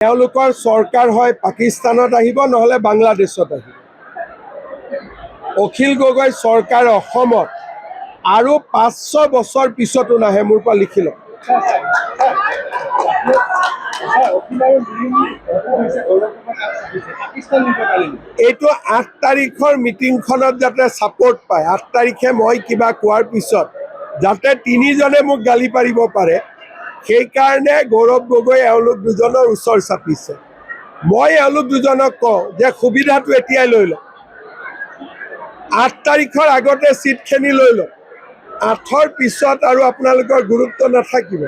তেওঁলোকৰ চৰকাৰ হয় পাকিস্তানত আহিব নহলে বাংলাদেশত আহিব। অখিল গগৈ চৰকাৰ অসমত আৰু 500 বছৰ পিছতো নাহে, মোৰ পৰা লিখি লওক। এইটো 8 তাৰিখৰ মিটিংখনত যাতে ছাপোৰ্ট পায়, 8 তাৰিখে মই কিবা কোৱাৰ পিছত যাতে 3জনে মোক গালি পাৰিব পাৰে, সেইকাৰণে গৌৰৱ গগৈ এওঁলোক দুজনৰ ওচৰ চাপিছে। মই এওঁলোক দুজনক কওঁ যে সুবিধাটো এতিয়াই লৈ লওক, 8 তাৰিখৰ আগতে চিটখিনি লৈ লওক, 8ৰ পিছত আৰু আপোনালোকৰ গুৰুত্ব নাথাকিব।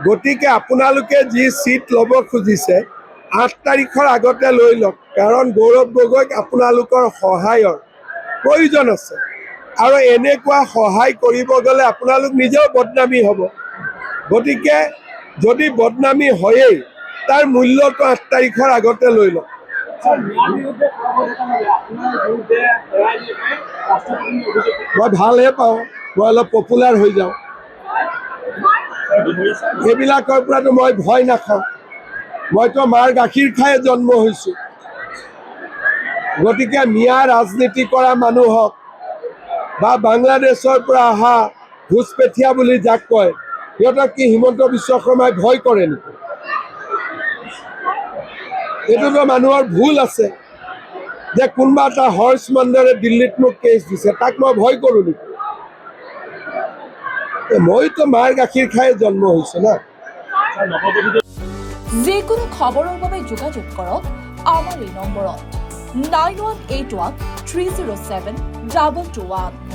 গতিকে আপোনালোকে যি চিট ল'ব খুজিছে 8 তাৰিখৰ আগতে লৈ লওক, কাৰণ গৌৰৱ গগৈক আপোনালোকৰ সহায়ৰ প্ৰয়োজন আছে আৰু এনেকুৱা সহায় কৰিব গ'লে আপোনালোক নিজেও বদনামী হ'ব। গতিকে যদি বদনামী হয়েই তাৰ মূল্যটো 8 তাৰিখৰ আগতে লৈ লওক। মই ভালহে পাওঁ, মই অলপ পপুলাৰ হৈ যাওঁ, সেইবিলাকৰ পৰাতো মই ভয় নাখাওঁ। মইতো মাৰ গাখীৰ খাই জন্ম হৈছোঁ। গতিকে মিয়া ৰাজনীতি কৰা মানুহক বা বাংলাদেশৰ পৰা অহা ঘোষপেঠীয়া বুলি যাক কয়, সিহঁতক কি হিমন্ত বিশ্ব শৰ্মাই ভয় কৰে নেকি? এইটোতো মানুহৰ ভুল আছে যে কোনোবা এটা হৰ্চ মণ্ডৰে দিল্লীত মোক কেছ দিছে, তাক মই ভয় কৰোঁ নেকি? মইতো মাৰ গাখীৰ খাই জন্ম হৈছোঁ না। যিকোনো খবৰৰ বাবে যোগাযোগ কৰক আমাৰ এই নম্বৰত 9181 307 2221।